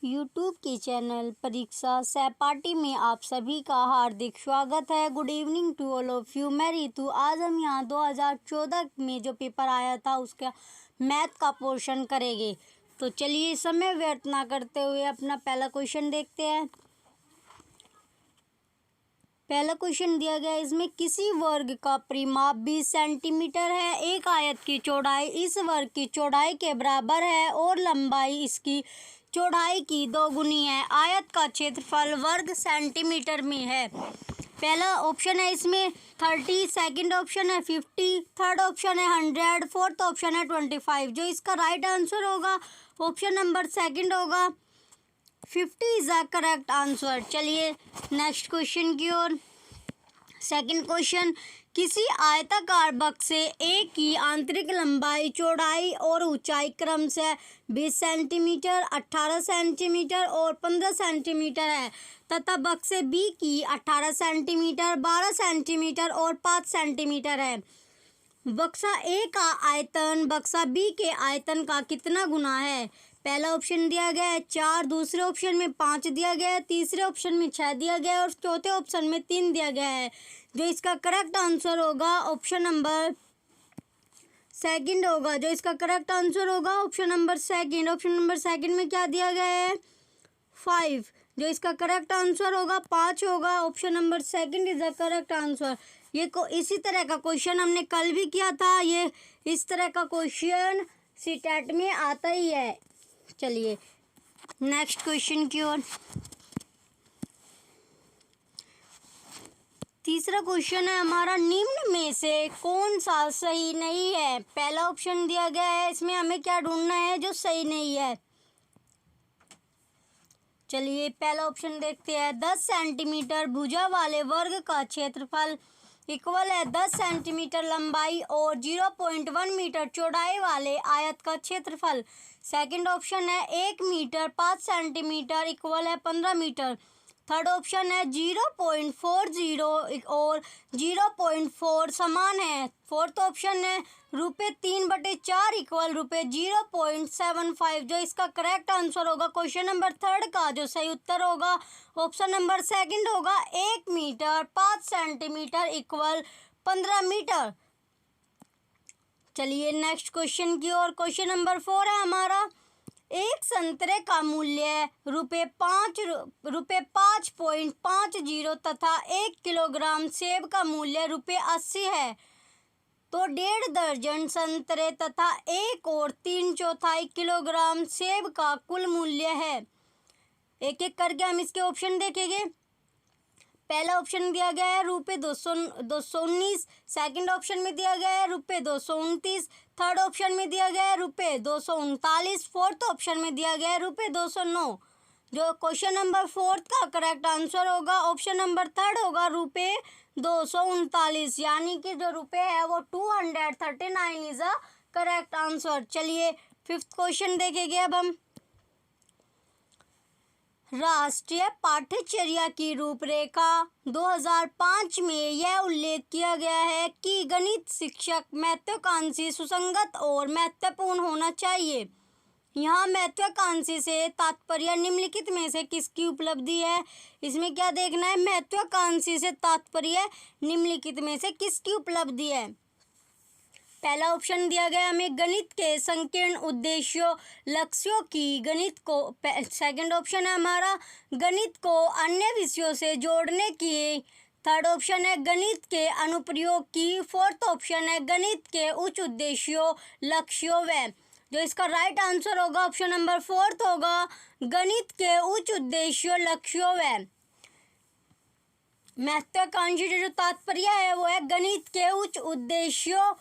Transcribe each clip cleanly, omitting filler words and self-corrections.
YouTube के channel परीक्षा सहपाठी में आप सभी का हार्दिक स्वागत है। Good evening to all of you. मैं रितु। आज हम यहाँ 2014 में जो पेपर आया था उसका मैथ का पोर्शन करेंगे। तो चलिए समय व्यर्थ ना करते हुए अपना पहला क्वेश्चन देखते हैं। पहला क्वेश्चन दिया गया है, इसमें किसी वर्ग का परिमाप 20 सेंटीमीटर है। एक आयत की चौड़ाई इस वर्ग की चौड़ाई के बराबर है और लंबाई इसकी चौड़ाई की 2 गुनी है। आयत का क्षेत्रफल वर्ग सेंटीमीटर में है। पहला ऑप्शन है इसमें 30, सेकंड ऑप्शन है 50, थर्ड ऑप्शन है 100, फोर्थ ऑप्शन है 25। जो इसका राइट आंसर होगा ऑप्शन नंबर सेकंड होगा। 50 इज द करेक्ट आंसर। चलिए नेक्स्ट क्वेश्चन की ओर। सेकंड क्वेश्चन, किसी आयताकार बक्से ए की आंतरिक लंबाई, चौड़ाई और ऊंचाई क्रमशः 20 सेंटीमीटर, 18 सेंटीमीटर और 15 सेंटीमीटर है तथा बक्से बी की 18 सेंटीमीटर, 12 सेंटीमीटर और 5 सेंटीमीटर है। बक्सा ए का आयतन बक्सा बी के आयतन का कितना गुना है? पहला ऑप्शन दिया गया है 4, दूसरे ऑप्शन में 5 दिया गया है, तीसरे ऑप्शन में 6 दिया गया है और चौथे ऑप्शन में 3 दिया गया है। जो इसका करेक्ट आंसर होगा ऑप्शन नंबर सेकंड होगा। जो इसका करेक्ट आंसर होगा option number second. Option number second में क्या दिया गया है? 5। जो इसका करेक्ट आंसर होगा 5 होगा। Option number second is the correct answer. इसी तरह का क्वेश्चन हमने कल भी किया था। ये इस तरह का क्वेश्चन सीटेट में आता ही है। चलिए नेक्स्ट क्वेश्चन की ओर। तीसरा क्वेश्चन है हमारा, निम्न में से कौन सा सही नहीं है? पहला ऑप्शन दिया गया है, इसमें हमें क्या ढूंढना है जो सही नहीं है। चलिए पहला ऑप्शन देखते हैं। 10 सेंटीमीटर भुजा वाले वर्ग का क्षेत्रफल इक्वल है 10 सेंटीमीटर लंबाई और 0.1 मीटर चौड़ाई वाले आयत का क्षेत्रफल। सेकंड ऑप्शन है 1 मीटर 5 सेंटीमीटर इक्वल है 15 मीटर। थर्ड ऑप्शन है 0.40 और 0.4 समान है। फोर्थ ऑप्शन है ₹3/4 इक्वल ₹0.75। जो इसका करेक्ट आंसर होगा क्वेश्चन नंबर थर्ड का जो सही उत्तर होगा ऑप्शन नंबर सेकंड होगा। 1 मीटर 5 सेंटीमीटर इक्वल 15 मीटर। चलिए नेक्स्ट क्वेश्चन की ओर। क्वेश्चन नंबर 4 है हमारा, एक संतरे का मूल्य ₹5.50 तथा 1 किलोग्राम सेब का मूल्य ₹80 है तो 1.5 दर्जन संतरे तथा 1 और 3/4 किलोग्राम सेब का कुल मूल्य है। एक एक करके हम इसके ऑप्शन देखेंगे। पहला ऑप्शन दिया गया है ₹219, सेकंड ऑप्शन में दिया गया है ₹229, थर्ड ऑप्शन में दिया गया है ₹239, फोर्थ ऑप्शन में दिया गया है ₹209। जो क्वेश्चन नंबर फोर्थ का करेक्ट आंसर होगा ऑप्शन नंबर थर्ड होगा ₹239, यानी कि जो रुपये है वो 239 इज अ करेक्ट आंसर। चलिए फिफ्थ क्वेश्चन देखेंगे अब हम। राष्ट्रीय पाठ्यचर्या की रूपरेखा 2005 में यह उल्लेख किया गया है कि गणित शिक्षक महत्वाकांक्षी, सुसंगत और महत्वपूर्ण होना चाहिए। यहाँ महत्वाकांक्षी से तात्पर्य निम्नलिखित में से किसकी उपलब्धि है? इसमें क्या देखना है? महत्वाकांक्षी से तात्पर्य निम्नलिखित में से किसकी उपलब्धि है? पहला ऑप्शन दिया गया हमें गणित के संकीर्ण उद्देश्यों लक्ष्यों की, गणित को। सेकंड ऑप्शन है हमारा गणित को अन्य विषयों से जोड़ने की। थर्ड ऑप्शन है गणित के अनुप्रयोग की। फोर्थ ऑप्शन है गणित के उच्च उद्देश्यों लक्ष्यों व। जो इसका राइट आंसर होगा ऑप्शन नंबर फोर्थ होगा, गणित के उच्च उद्देश्यों लक्ष्यों व। महत्वाकांक्षी जो तात्पर्य है वो है गणित के उच्च उद्देश्यों।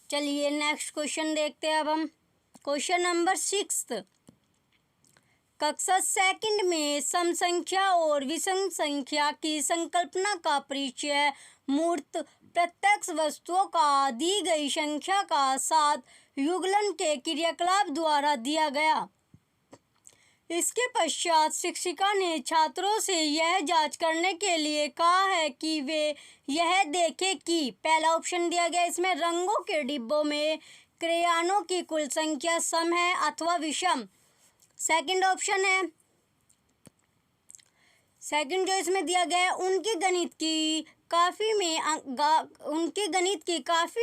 चलिए नेक्स्ट क्वेश्चन देखते हैं अब हम। क्वेश्चन नंबर 6, कक्षा सेकंड में सम संख्या और विषम संख्या की संकल्पना का परिचय मूर्त प्रत्यक्ष वस्तुओं का दी गई संख्या का साथ युगलन के क्रियाकलाप द्वारा दिया गया। इसके पश्चात शिक्षिका ने छात्रों से यह जांच करने के लिए कहा है कि वे यह देखें कि पहला ऑप्शन दिया गया इसमें रंगों के डिब्बों में क्रेयॉनों की कुल संख्या सम है अथवा विषम। सेकंड ऑप्शन है, सेकंड जो इसमें दिया गया है, उनके गणित की काफी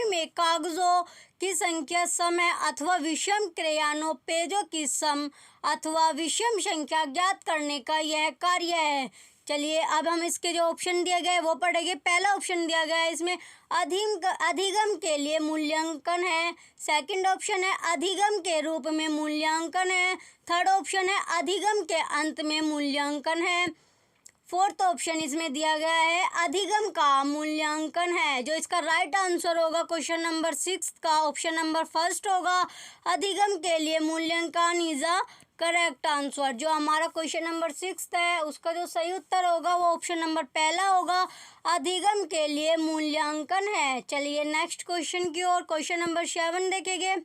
में कागजों की संख्या सम है अथवा विषम क्रेयानों पेजों की सम अथवा विषम संख्या ज्ञात करने का यह कार्य है। चलिए अब हम इसके जो ऑप्शन दिए गए वो पढ़ेंगे। पहला ऑप्शन दिया गया है इसमें अधिगम के लिए मूल्यांकन है। सेकंड ऑप्शन है अधिगम के रूप में मूल्यांकन है। थर्ड ऑप्शन है अधिगम के अंत में मूल्यांकन है। फोर्थ ऑप्शन इसमें दिया गया है अधिगम का मूल्यांकन है। जो इसका राइट आंसर होगा क्वेश्चन नंबर 6 का ऑप्शन नंबर फर्स्ट होगा, अधिगम के लिए मूल्यांकन इज अ करेक्ट आंसर। जो हमारा क्वेश्चन नंबर 6 है उसका जो सही उत्तर होगा वो ऑप्शन नंबर पहला होगा, अधिगम के लिए मूल्यांकन है। चलिए नेक्स्ट क्वेश्चन की ओर, क्वेश्चन नंबर 7 देखेंगे।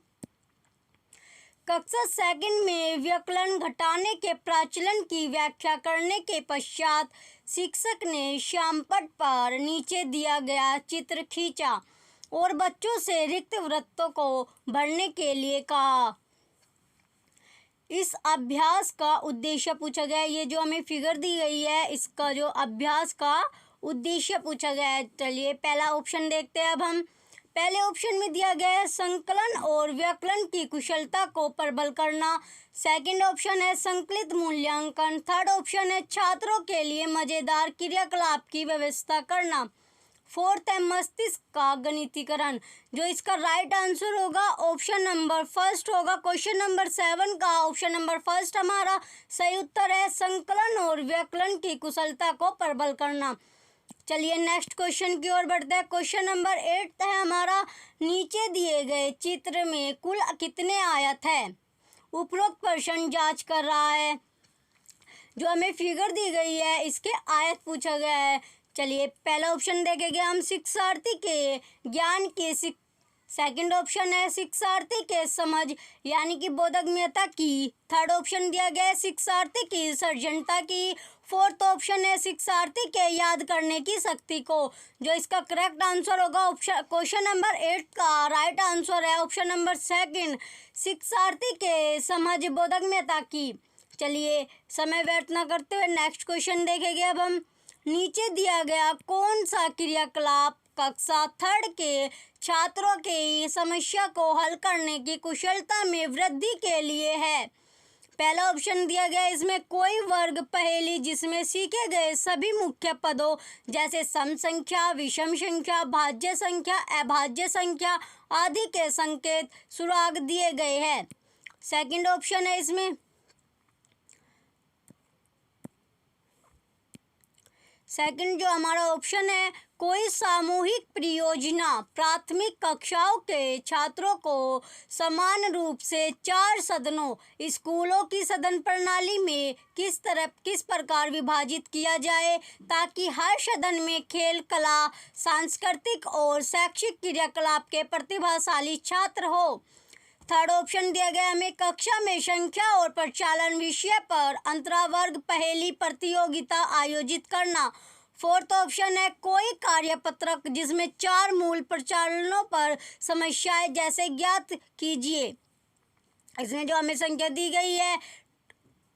कक्षा सेकंड में व्यवकलन घटाने के प्रचलन की व्याख्या करने के पश्चात शिक्षक ने श्यामपट्ट पर नीचे दिया गया चित्र खींचा और बच्चों से रिक्त वृत्तों को भरने के लिए कहा। इस अभ्यास का उद्देश्य पूछा गया है। ये जो हमें फिगर दी गई है इसका जो अभ्यास का उद्देश्य पूछा गया है। चलिए पहला ऑप्शन देखते हैं अब हम। पहले ऑप्शन में दिया गया है संकलन और व्याकरण की कुशलता को प्रबल करना। सेकंड ऑप्शन है संकलित मूल्यांकन। थर्ड ऑप्शन है छात्रों के लिए मजेदार क्रियाकलाप की व्यवस्था करना। फोर्थ है मस्तिष्क का गणितीकरण। जो इसका राइट आंसर होगा ऑप्शन नंबर फर्स्ट होगा। क्वेश्चन नंबर 7 का ऑप्शन नंबर फर्स्ट हमारा सही उत्तर है, संकलन और व्याकरण की कुशलता को प्रबल करना। चलिए नेक्स्ट क्वेश्चन की ओर बढ़ते हैं। क्वेश्चन नंबर 8 है हमारा, नीचे दिए गए चित्र में कुल कितने आयत है? उपरोक्त प्रश्न जांच कर रहा है। जो हमें फिगर दी गई है इसके आयत पूछा गया है। चलिए पहला ऑप्शन देखेंगे हम, शिक्षार्थी के ज्ञान के सेकंड ऑप्शन है शिक्षार्थी के समझ यानी कि बोधगम्यता की। थर्ड ऑप्शन दिया गया है शिक्षार्थी की सर्जनता की। फोर्थ ऑप्शन है शिक्षार्थी के याद करने की शक्ति को। जो इसका करेक्ट आंसर होगा ऑप्शन क्वेश्चन नंबर 8 का राइट आंसर है ऑप्शन नंबर सेकंड, शिक्षार्थी के समझ बोधगम्यता की। चलिए समय व्यर्थ न करते हुए नेक्स्ट क्वेश्चन देखेंगे अब हम। नीचे दिया गया कौन सा क्रियाकलाप कक्षा थर्ड के छात्रों के समस्या को हल करने की कुशलता में वृद्धि के लिए है? पहला ऑप्शन दिया गया इसमें कोई वर्ग पहेली जिसमें सीखे गए सभी मुख्य पदों जैसे सम संख्या, विषम संख्या, भाज्य संख्या, अभाज्य संख्या आदि के संकेत सुराग दिए गए हैं। सेकंड ऑप्शन है इसमें सेकंड जो हमारा ऑप्शन है कोई सामूहिक परियोजना प्राथमिक कक्षाओं के छात्रों को समान रूप से 4 सदनों स्कूलों की सदन प्रणाली में किस प्रकार विभाजित किया जाए ताकि हर सदन में खेल, कला, सांस्कृतिक और शैक्षिक क्रियाकलाप के प्रतिभाशाली छात्र हो। थर्ड ऑप्शन दिया गया हमें कक्षा में संख्या और प्रचालन विषय पर अंतरावर्ग पहेली प्रतियोगिता आयोजित करना। फोर्थ ऑप्शन है कोई कार्यपत्रक जिसमें 4 मूल प्रचालनों पर समस्याएं जैसे ज्ञात कीजिए। इसमें जो हमें संख्या दी गई है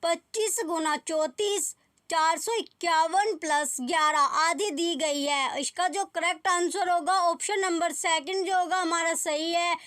25 गुना 34, 451 प्लस 11 आदि दी गई है। इसका जो करेक्ट आंसर होगा ऑप्शन नंबर सेकंड जो होगा हमारा सही है,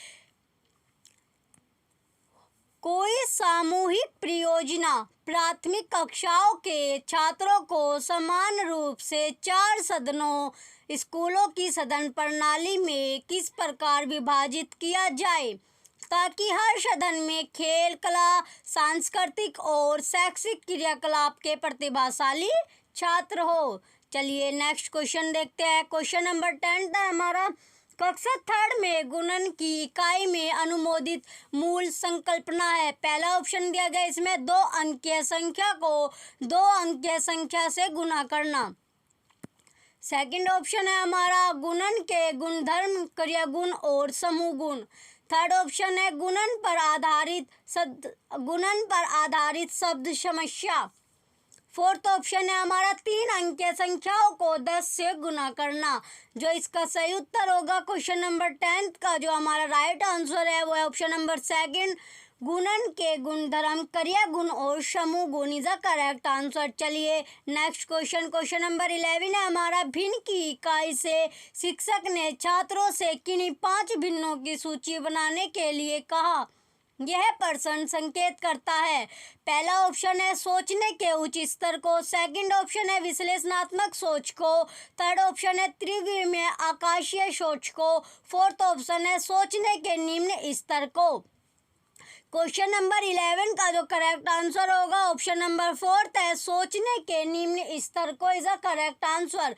कोई सामूहिक परियोजना प्राथमिक कक्षाओं के छात्रों को समान रूप से 4 सदनों स्कूलों की सदन प्रणाली में किस प्रकार विभाजित किया जाए ताकि हर सदन में खेल, कला, सांस्कृतिक और शैक्षिक क्रियाकलाप के प्रतिभाशाली छात्र हो। चलिए नेक्स्ट क्वेश्चन देखते हैं। क्वेश्चन नंबर 10 है हमारा, कक्षा थर्ड में गुणन की इकाई में अनुमोदित मूल संकल्पना है। पहला ऑप्शन दिया गया इसमें 2 अंकीय संख्या को 2 अंकीय संख्या से गुणा करना। सेकंड ऑप्शन है हमारा गुणन के गुणधर्म, क्रियागुण और समूह गुण। थर्ड ऑप्शन है गुणन पर आधारित शब्द समस्या। फोर्थ ऑप्शन है हमारा 3 अंकीय संख्याओं को 10 से गुना करना। जो इसका सही उत्तर होगा क्वेश्चन नंबर 10 का जो हमारा राइट आंसर है वो है ऑप्शन नंबर सेकंड, गुणन के गुणधर्म, क्रिया गुण और समूह गुण इज द करेक्ट आंसर। चलिए नेक्स्ट क्वेश्चन नंबर 11 है हमारा। भिन्न की इकाई से शिक्षक ने छात्रों से किन्हीं 5 भिन्नों की सूची बनाने के लिए कहा। यह प्रश्न संकेत करता है। पहला ऑप्शन है सोचने के उच्च स्तर को, सेकंड ऑप्शन है विश्लेषणात्मक सोच को, थर्ड ऑप्शन है त्रिविमीय आकाशीय सोच को, फोर्थ ऑप्शन है सोचने के निम्न स्तर को। क्वेश्चन नंबर 11 का जो करेक्ट आंसर होगा ऑप्शन नंबर 4 है, सोचने के निम्न स्तर को इज अ करेक्ट आंसर।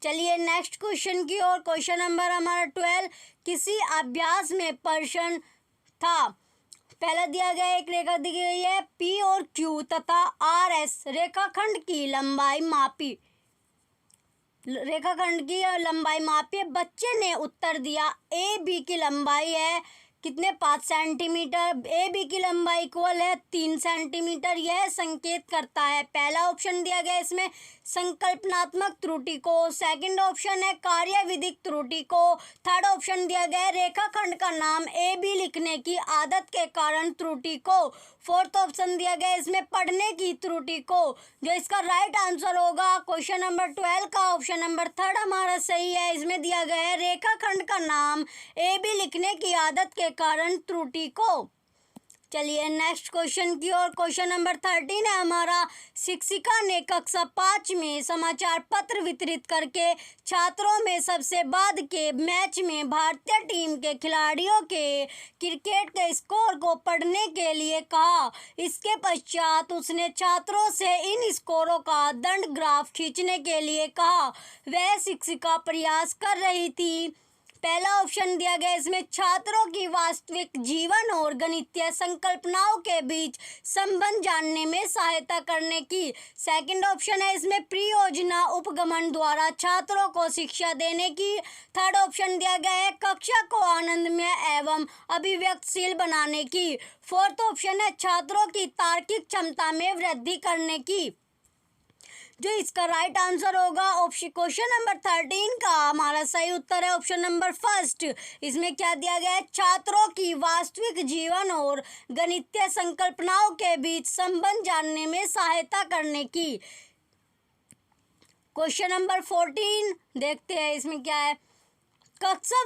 चलिए नेक्स्ट क्वेश्चन की ओर। क्वेश्चन नंबर हमारा 12, किसी अभ्यास में प्रश्न था। पहला दिया गया एक रेखा दी गई है, पी और क्यू तथा आर एस रेखाखंड की लंबाई मापी। रेखाखंड की लंबाई मापी। बच्चे ने उत्तर दिया ए बी की लंबाई है कितने 5 सेंटीमीटर, ए बी की लंबाई इक्वल है 3 सेंटीमीटर। यह संकेत करता है। पहला ऑप्शन दिया गया इसमें संकल्पनात्मक त्रुटि को, सेकंड ऑप्शन है कार्य विधिक त्रुटि को, थर्ड ऑप्शन दिया गया रेखाखंड का नाम ए बी लिखने की आदत के कारण त्रुटि को, फोर्थ ऑप्शन दिया गया इसमें पढ़ने की त्रुटि को। जो इसका राइट आंसर होगा क्वेश्चन नंबर 12 का ऑप्शन नंबर 3 हमारा सही है। इसमें दिया गया है रेखाखंड का नाम ए बी लिखने की आदत के कारण त्रुटि को। चलिए नेक्स्ट क्वेश्चन की ओर। क्वेश्चन नंबर 13 है हमारा। शिक्षिका ने कक्षा 5 में समाचार पत्र वितरित करके छात्रों में सबसे बाद के मैच में भारतीय टीम के खिलाड़ियों के क्रिकेट के स्कोर को पढ़ने के लिए कहा। इसके पश्चात उसने छात्रों से इन स्कोरों का दंड ग्राफ खींचने के लिए कहा। वह शिक्षिका प्रयास कर रही थी। पहला ऑप्शन दिया गया इसमें छात्रों की वास्तविक जीवन और गणितीय संकल्पनाओं के बीच संबंध जानने में सहायता करने की, सेकंड ऑप्शन है इसमें परियोजना उपगमन द्वारा छात्रों को शिक्षा देने की, थर्ड ऑप्शन दिया गया है कक्षा को आनंदमय एवं अभिव्यक्तिशील बनाने की, फोर्थ ऑप्शन है छात्रों की तार्किक क्षमता में वृद्धि करने की। जो इसका राइट आंसर होगा ऑप्शन क्वेश्चन नंबर 13 का हमारा सही उत्तर है ऑप्शन नंबर 1। इसमें क्या दिया गया है छात्रों की वास्तविक जीवन और गणितीय संकल्पनाओं के बीच संबंध जानने में सहायता करने की। क्वेश्चन नंबर 14 देखते हैं इसमें क्या है। कक्षा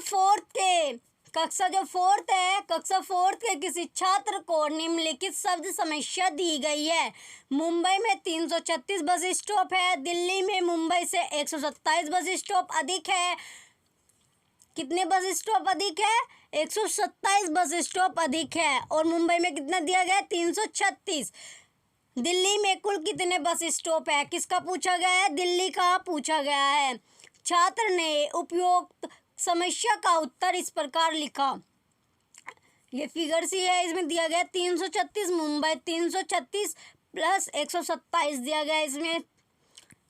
फोर्थ के किसी छात्र को निम्नलिखित शब्द समस्या दी गई है। मुंबई में 336 बस स्टॉप है, दिल्ली में मुंबई से 127 बस स्टॉप अधिक है। कितने बस स्टॉप अधिक है? 127 बस स्टॉप अधिक है। और मुंबई में कितना दिया गया है? 336। दिल्ली में कुल कितने बस स्टॉप है? किसका पूछा गया है? दिल्ली का पूछा गया है। छात्र ने उपयुक्त समस्या का उत्तर इस प्रकार लिखा। ये फिगर सी है, इसमें दिया गया 336 मुंबई 336 प्लस 127 दिया गया। इसमें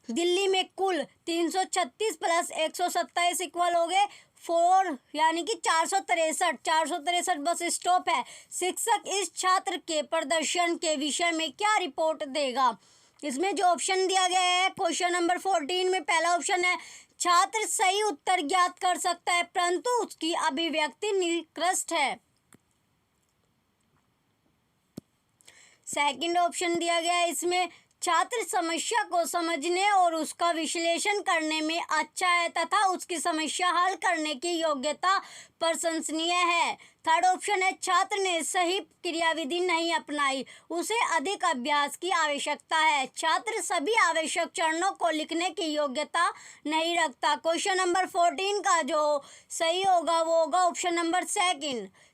दिल्ली में कुल 336 प्लस 127 इक्वल हो गए 4 यानी कि 463 बस स्टॉप है। शिक्षक इस छात्र के प्रदर्शन के विषय में क्या रिपोर्ट देगा? इसमें जो ऑप्शन दिया गया है क्वेश्चन नंबर 14 में पहला ऑप्शन है छात्र सही उत्तर ज्ञात कर सकता है परंतु उसकी अभिव्यक्ति निकृष्ट है। सेकंड ऑप्शन दिया गया है इसमें छात्र समस्या को समझने और उसका विश्लेषण करने में अच्छा है तथा उसकी समस्या हल करने की योग्यता प्रशंसनीय है। थर्ड ऑप्शन है छात्र ने सही क्रियाविधि नहीं अपनाई, उसे अधिक अभ्यास की आवश्यकता है। छात्र सभी आवश्यक चरणों को लिखने की योग्यता नहीं रखता। क्वेश्चन नंबर 14 का जो सही होगा वो होगा ऑप्शन नंबर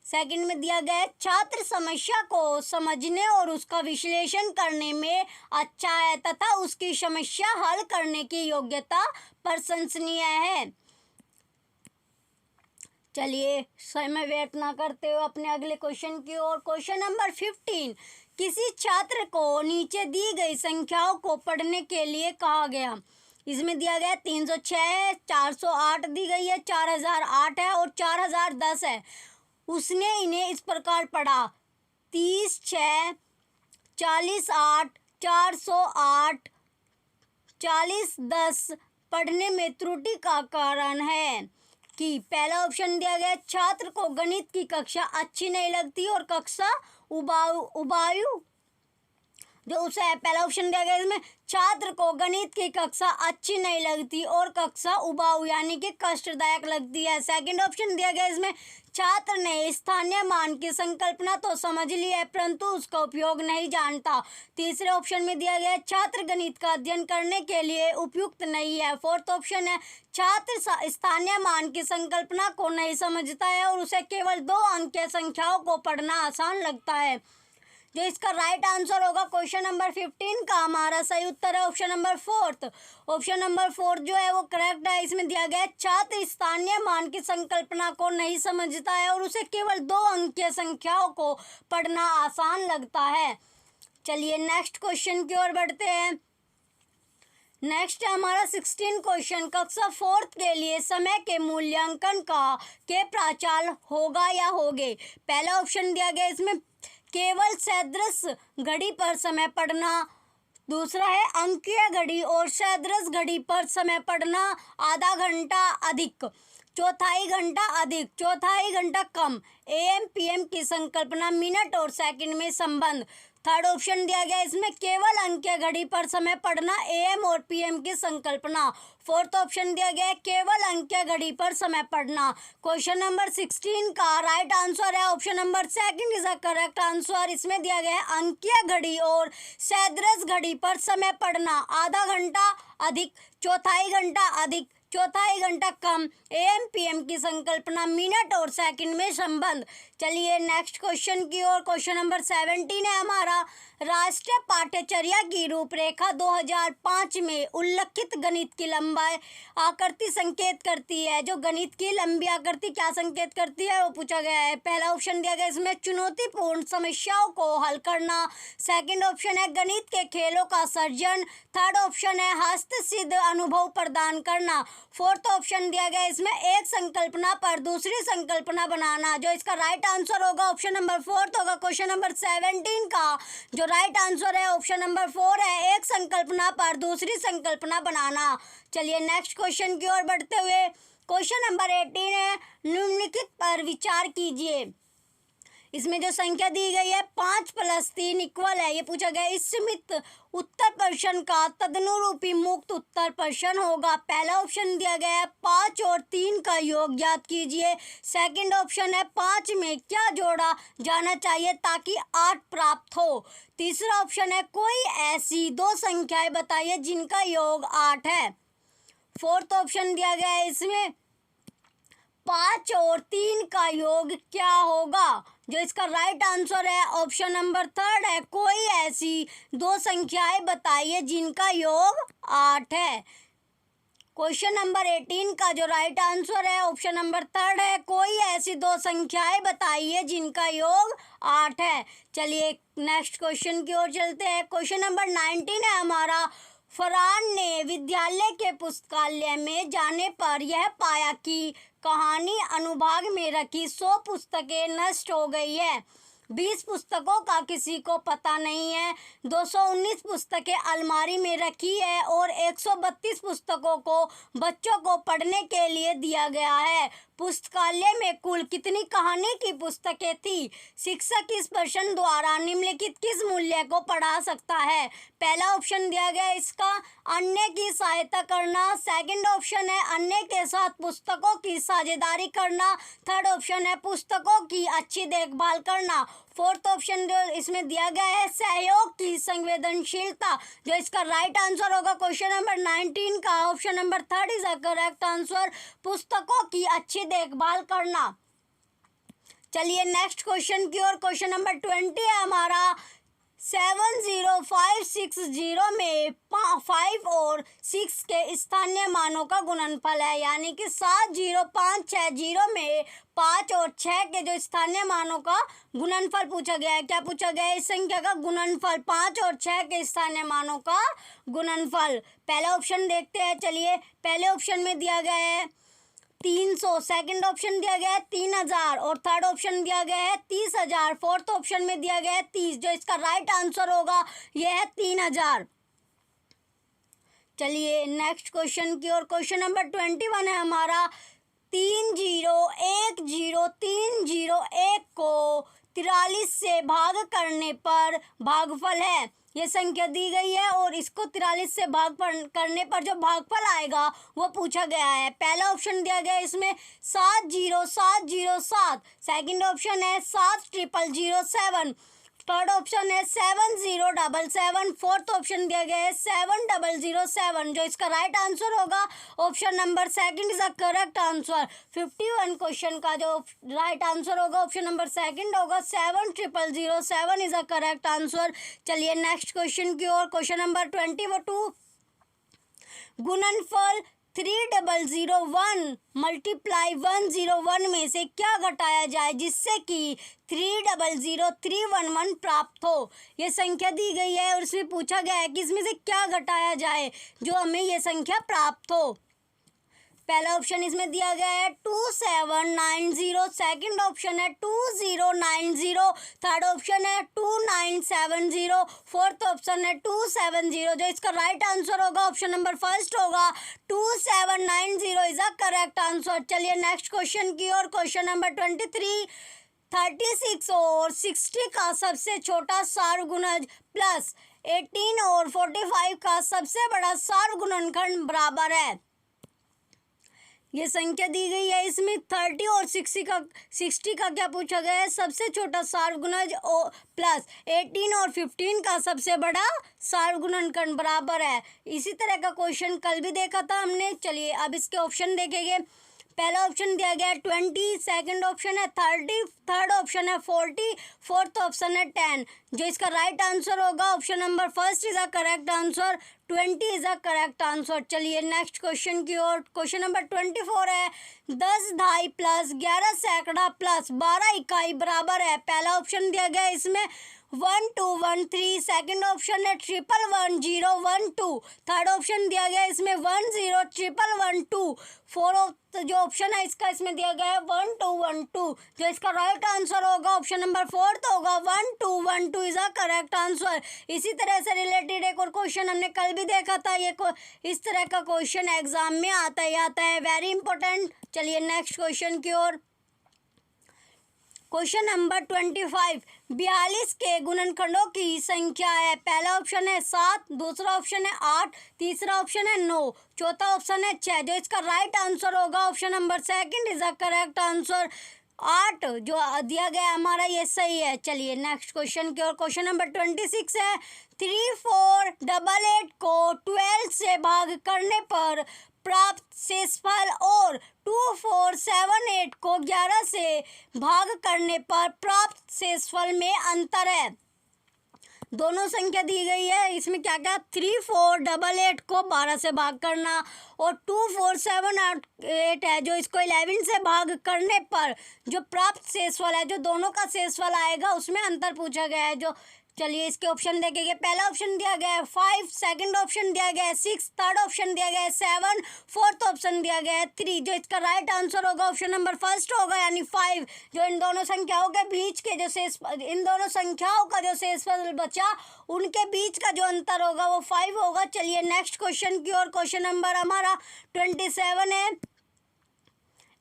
सेकंड में दिया गया है छात्र समस्या को समझने और उसका विश्लेषण करने में अच्छा है तथा उसकी समस्या हल करने की योग्यता प्रशंसनीय है। चलिए समय व्यर्थ ना करते हुए अपने अगले क्वेश्चन की ओर। क्वेश्चन नंबर 15, किसी छात्र को नीचे दी गई संख्याओं को पढ़ने के लिए कहा गया। इसमें दिया गया 306 है, 408 दी गई है, 4008 है और 4010 है। उसने इन्हें इस प्रकार पढ़ा 30, 6, 40, 8, 408, 40, 10 पढ़ने में त्रुटि का कारण है। की। पहला ऑप्शन दिया गया छात्र को गणित की कक्षा अच्छी नहीं लगती और कक्षा उबाऊ जो उसे है। पहला ऑप्शन दिया गया इसमें छात्र को गणित की कक्षा अच्छी नहीं लगती और कक्षा उबाऊ यानी कि कष्टदायक लगती है। सेकंड ऑप्शन दिया गया इसमें छात्र ने स्थानीय मान की संकल्पना तो समझ ली है परंतु उसका उपयोग नहीं जानता। तीसरे ऑप्शन में दिया गया छात्र गणित का अध्ययन करने के लिए उपयुक्त नहीं है। फोर्थ ऑप्शन है छात्र स्थानीय मान की संकल्पना को नहीं समझता है और उसे केवल 2 अंक की संख्याओं को पढ़ना आसान लगता है। जो इसका राइट आंसर होगा क्वेश्चन नंबर 15 का हमारा सही उत्तर है ऑप्शन नंबर 4। ऑप्शन नंबर 4 जो है वो करेक्ट है। इसमें दिया गया है छात्र स्थानीय मान की संकल्पना को नहीं समझता है और उसे केवल 2 अंक की संख्याओं को पढ़ना आसान लगता है। चलिए नेक्स्ट क्वेश्चन की ओर बढ़ते हैं। नेक्स्ट है हमारा 16 क्वेश्चन, कक्षा 4th के लिए समय के मूल्यांकन के प्राचाल होगा या होगे। पहला ऑप्शन दिया गया इसमें केवल सदृश घड़ी पर समय पढ़ना। दूसरा है अंकीय घड़ी और सदृश घड़ी पर समय पढ़ना आधा घंटा अधिक, चौथाई घंटा अधिक, चौथाई घंटा कम, AM PM की संकल्पना मिनट और सेकंड में संबंध। थर्ड ऑप्शन दिया गया इसमें केवल अंकीय घड़ी पर समय पढ़ना AM और PM की संकल्पना। फोर्थ ऑप्शन दिया गया है केवल अंकीय घड़ी पर समय पढ़ना। क्वेश्चन नंबर 16 का राइट आंसर है option number second is a correct answer. इसमें दिया गया है अंकीय घड़ी और सदृश घड़ी पर समय पढ़ना आधा घंटा अधिक, चौथाई घंटा अधिक, चौथाई घंटा कम, AM PM की संकल्पना मिनट और सेकंड में संबंध। चलिए नेक्स्ट क्वेश्चन की ओर। क्वेश्चन नंबर 17 है हमारा राष्ट्रीय पाठ्यचर्या की रूपरेखा 2005 में उल्लिखित गणित की लंबाई आकृति संकेत करती है। जो गणित की लंबी आकृति क्या संकेत करती है वो पूछा गया है। पहला ऑप्शन दिया गया इसमें चुनौतीपूर्ण समस्याओं को हल करना। सेकंड ऑप्शन है गणित के खेलों का सर्जन। थर्ड ऑप्शन है हस्तसिद्ध अनुभव प्रदान करना। फोर्थ ऑप्शन दिया गया इसमें एक संकल्पना पर दूसरी संकल्पना बनाना। जो इसका राइट आंसर होगा ऑप्शन नंबर 4 होगा। क्वेश्चन नंबर 17 का जो राइट आंसर है ऑप्शन नंबर 4 है, एक संकल्पना पर दूसरी संकल्पना बनाना। चलिए नेक्स्ट क्वेश्चन की ओर बढ़ते हुए क्वेश्चन नंबर 18 है निम्नलिखित पर विचार कीजिए। इसमें जो संख्या दी गई है 5 + 3 इक्वल है, ये पूछा गया इस सीमित उत्तर प्रश्न का तदनुरूपी मुक्त उत्तर प्रश्न होगा। पहला ऑप्शन दिया गया है 5 और 3 का योग ज्ञात कीजिए। सेकंड ऑप्शन है 5 में क्या जोड़ा जाना चाहिए ताकि 8 प्राप्त हो। तीसरा ऑप्शन है कोई ऐसी 2 संख्याएं बताइए जिनका योग 8 है। फोर्थ ऑप्शन दिया गया है इसमें 5 और 3 का योग क्या होगा। जो इसका राइट आंसर है ऑप्शन नंबर 3 है, कोई ऐसी 2 संख्याएं बताइए जिनका योग 8 है। क्वेश्चन नंबर 18 का जो राइट आंसर है ऑप्शन नंबर 3 है, कोई ऐसी 2 संख्याएं बताइए जिनका योग 8 है। चलिए नेक्स्ट क्वेश्चन की ओर चलते हैं। क्वेश्चन नंबर 19 है हमारा फरहान ने विद्यालय के पुस्तकालय में जाने पर यह पाया कि कहानी अनुभाग में रखी 100 पुस्तकें नष्ट हो गई है। 20 पुस्तकों का किसी को पता नहीं है। 219 पुस्तकें अलमारी में रखी है और 132 पुस्तकों को बच्चों को पढ़ने के लिए दिया गया है। पुस्तकालय में कुल कितनी कहानी की पुस्तकें थी। शिक्षक इस प्रश्न द्वारा निम्नलिखित किस मूल्य को पढ़ा सकता है। पहला ऑप्शन दिया गया इसका अन्य की सहायता करना। सेकंड ऑप्शन है अन्य के साथ पुस्तकों की साझेदारी करना। थर्ड ऑप्शन है पुस्तकों की अच्छी देखभाल करना। फोर्थ ऑप्शन जो इसमें दिया गया है सहयोग की संवेदनशीलता। जो इसका राइट आंसर होगा क्वेश्चन नंबर 19 का option number 3 is the correct answer, पुस्तकों की अच्छी देखभाल करना। चलिए नेक्स्ट क्वेश्चन की ओर। क्वेश्चन नंबर 20 है हमारा 70560 में 5 और 6 के स्थानीय मानों का गुणनफल है। यानी कि 70560 में 5 और 6 के जो स्थानीय मानों का गुणनफल पूछा गया है। क्या पूछा गया है? इस संख्या का गुणनफल, 5 और 6 के स्थानीय मानों का गुणनफल। पहला ऑप्शन देखते हैं। चलिए पहले ऑप्शन में दिया गया है 300, सेकंड ऑप्शन दिया गया है 3000 और थर्ड ऑप्शन दिया गया है 30000। फोर्थ ऑप्शन में दिया गया है 30। जो इसका राइट आंसर होगा यह है 3000। चलिए नेक्स्ट क्वेश्चन की ओर। क्वेश्चन नंबर 21 है हमारा 30103031 को 43 से भाग करने पर भागफल है। ये संख्या दी गई है और इसको 43 से भाग करने पर जो भागफल आएगा वो पूछा गया है। पहला ऑप्शन दिया गया है इसमें 70707, सेकंड ऑप्शन है 70007, थर्ड ऑप्शन है 7077, फोर्थ ऑप्शन दिया गया है 7007। जो इसका राइट आंसर होगा option number second is the correct answer. 51 question का जो राइट आंसर होगा ऑप्शन नंबर सेकंड होगा, 7007 इज द करेक्ट आंसर। चलिए नेक्स्ट क्वेश्चन की ओर। क्वेश्चन नंबर 22, गुणनफल 3001 मल्टीप्लाई 101 में से क्या घटाया जाए जिससे कि 300311 प्राप्त हो। ये संख्या दी गई है और इसमें पूछा गया है कि इसमें से क्या घटाया जाए जो हमें ये संख्या प्राप्त हो। पहला ऑप्शन इसमें दिया गया है 2790, सेकंड ऑप्शन है 2090, थर्ड ऑप्शन है 2970, फोर्थ ऑप्शन है 270। जो इसका राइट आंसर होगा ऑप्शन नंबर फर्स्ट होगा, 2790 इज द करेक्ट आंसर। चलिए नेक्स्ट क्वेश्चन की ओर। क्वेश्चन नंबर 23, 36 और 60 का सबसे छोटा सारगुणज प्लस 18 और 45 का सबसे बड़ा सारगुणनखंड बराबर है। ये संख्या दी गई है इसमें 30 और 60 का क्या पूछा गया है, सबसे छोटा सारगुणज प्लस 18 और 15 का सबसे बड़ा सारगुणनखंड बराबर है। इसी तरह का क्वेश्चन कल भी देखा था हमने। चलिए अब इसके ऑप्शन देखेंगे। पहला ऑप्शन दिया गया है 20, सेकंड ऑप्शन है 30, थर्ड ऑप्शन है 40, फोर्थ ऑप्शन है 10। जो इसका राइट आंसर होगा option number first is the correct answer, 20 is the correct answer. चलिए नेक्स्ट क्वेश्चन की ओर। क्वेश्चन नंबर 24 है 10 ढाई प्लस 11 सैकड़ा प्लस 12 इकाई बराबर है। पहला ऑप्शन दिया गया है इसमें 1213, सेकंड ऑप्शन है 111012, थर्ड ऑप्शन दिया गया है इसमें 101112, फोर्थ जो ऑप्शन है इसका इसमें दिया गया है 1212। जो इसका राइट आंसर होगा ऑप्शन नंबर फोर्थ होगा, 1212 इज द करेक्ट आंसर। इसी तरह से रिलेटेड एक और क्वेश्चन हमने कल भी देखा था। ये इस तरह का क्वेश्चन एग्जाम में आता है, वेरी इंपॉर्टेंट। चलिए नेक्स्ट क्वेश्चन की ओर। क्वेश्चन नंबर 25, 42 के गुणनखंडों की संख्या है। पहला ऑप्शन है 7, दूसरा ऑप्शन है 8, तीसरा ऑप्शन है 9, चौथा ऑप्शन है 6। जो इसका राइट आंसर होगा option number second is the correct answer, 8 जो दिया गया हमारा ये सही है। चलिए नेक्स्ट क्वेश्चन की ओर। क्वेश्चन नंबर 26 है 3488 को 12 से भाग करने पर प्राप्त शेषफल और 2478 को 11 से भाग करने पर प्राप्त शेषफल में अंतर है। दोनों संख्या दी गई है, इसमें क्या क्या 3488 को 12 से भाग करना और 2478 है जो इसको 11 से भाग करने पर जो प्राप्त शेषफल है, जो दोनों का शेषफल आएगा उसमें अंतर पूछा गया है। जो चलिए इसके ऑप्शन देखेंगे। पहला ऑप्शन दिया गया है 5, सेकंड ऑप्शन दिया गया है 6, थर्ड ऑप्शन दिया गया है 7, फोर्थ ऑप्शन दिया गया है 3। जो इसका राइट आंसर होगा ऑप्शन नंबर फर्स्ट होगा यानी 5। जो इन दोनों संख्याओं के बीच के जो शेष, इन दोनों संख्याओं का जो शेषफल बचा उनके बीच का जो अंतर होगा वो 5 होगा। चलिए नेक्स्ट क्वेश्चन की ओर। क्वेश्चन नंबर हमारा 27 है,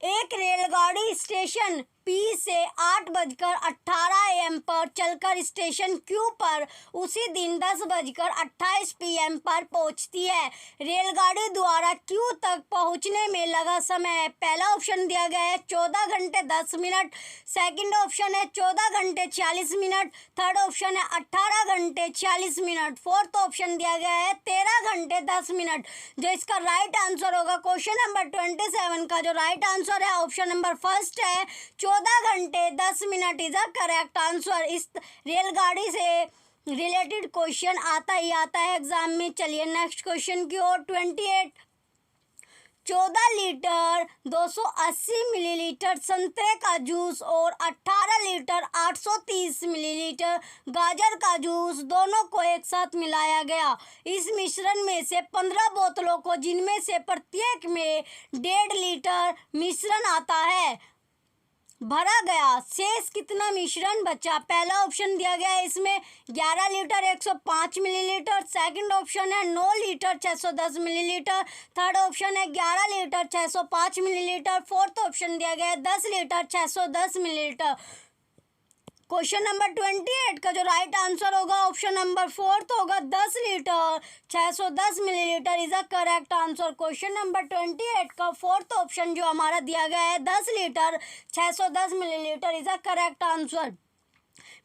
एक रेलगाड़ी स्टेशन P से 8:18 AM पर चलकर स्टेशन Q पर उसी दिन 10:28 PM पर पहुंचती है। रेलगाड़ी द्वारा Q तक पहुंचने में लगा समय। पहला ऑप्शन दिया गया है 14 घंटे 10 मिनट, सेकंड ऑप्शन है 14 घंटे 40 मिनट, थर्ड ऑप्शन है 18 घंटे 40 मिनट, फोर्थ ऑप्शन दिया गया है 13 घंटे 10 मिनट। जो इसका राइट आंसर होगा क्वेश्चन नंबर 27 का जो राइट आंसर है ऑप्शन नंबर फर्स्ट है, 14 घंटे 10 minute is the correct answer. इस रेलगाड़ी से रिलेटेड क्वेश्चन आता है एग्जाम में। चलिए नेक्स्ट क्वेश्चन की ओर। 28, 14 लीटर 280 मिलीलीटर संतरे का जूस और 18 लीटर 830 मिलीलीटर गाजर का जूस दोनों को एक साथ मिलाया गया। इस मिश्रण में से 15 बोतलों को, जिनमें से प्रत्येक में 1.5 लीटर मिश्रण आता है, भरा गया, शेष कितना मिश्रण बचा? पहला ऑप्शन दिया गया है इसमें 11 लीटर 105 मिलीलीटर, सेकंड ऑप्शन है 9 लीटर 610 मिलीलीटर, थर्ड ऑप्शन है 11 लीटर 605 मिलीलीटर, फोर्थ ऑप्शन दिया गया है 10 लीटर 610 मिलीलीटर। क्वेश्चन नंबर 28 का जो राइट आंसर होगा ऑप्शन नंबर फोर्थ होगा, 10 litre 610 millilitre is a correct answer. Question number 28 का फोर्थ ऑप्शन जो हमारा दिया गया है 10 litre 610 millilitre is a correct answer.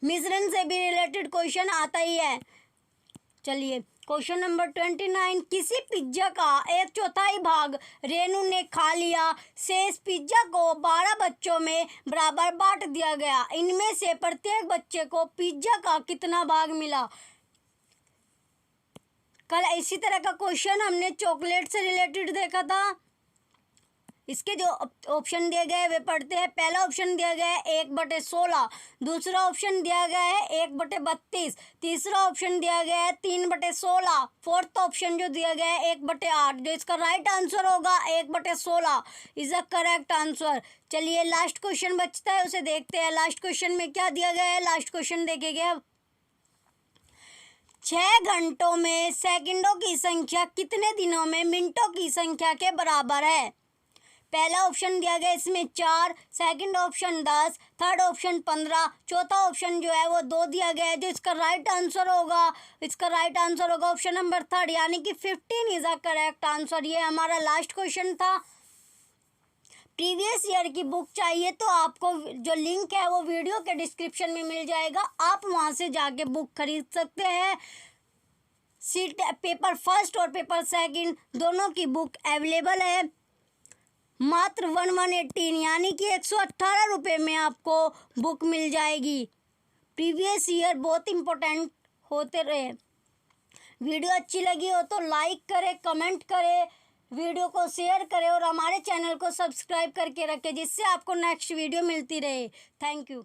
मिश्रण से भी रिलेटेड क्वेश्चन आता ही है। चलिए क्वेश्चन नंबर 29, किसी पिज्जा का 1/4 भाग रेनू ने खा लिया, शेष पिज्जा को 12 बच्चों में बराबर बांट दिया गया, इनमें से प्रत्येक बच्चे को पिज्जा का कितना भाग मिला? कल इसी तरह का क्वेश्चन हमने चॉकलेट से रिलेटेड देखा था। इसके जो ऑप्शन दिए गए वे पढ़ते हैं। पहला ऑप्शन दिया गया है 1/16, दूसरा ऑप्शन दिया गया है 1/32, तीसरा ऑप्शन दिया गया है 3/16, फोर्थ ऑप्शन जो दिया गया है 1/8। जो इसका राइट आंसर होगा 1/16 इज अ करेक्ट आंसर। चलिए लास्ट क्वेश्चन बचता है उसे देखते हैं। लास्ट क्वेश्चन में क्या दिया गया है, लास्ट क्वेश्चन देखेंगे अब। 6 घंटों में सेकंडों की संख्या कितने दिनों में मिनटों की संख्या के बराबर है? पहला ऑप्शन दिया गया इसमें 4, सेकंड ऑप्शन 10, थर्ड ऑप्शन 15, चौथा ऑप्शन जो है वो 2 दिया गया है। जो इसका राइट आंसर होगा ऑप्शन नंबर थर्ड, यानी कि 15 इज अ करेक्ट आंसर। ये हमारा लास्ट क्वेश्चन था। प्रीवियस ईयर की बुक चाहिए तो आपको जो लिंक है वो वीडियो के डिस्क्रिप्शन में मिल जाएगा, आप वहाँ से जाके बुक खरीद सकते हैं। सीट पेपर फर्स्ट और पेपर सेकंड दोनों की बुक अवेलेबल है। मात्र 118 यानी कि 118 रुपये में आपको बुक मिल जाएगी। प्रीवियस ईयर बहुत इम्पोर्टेंट होते रहे। वीडियो अच्छी लगी हो तो लाइक करें, कमेंट करें, वीडियो को शेयर करें और हमारे चैनल को सब्सक्राइब करके रखें, जिससे आपको नेक्स्ट वीडियो मिलती रहे। Thank you.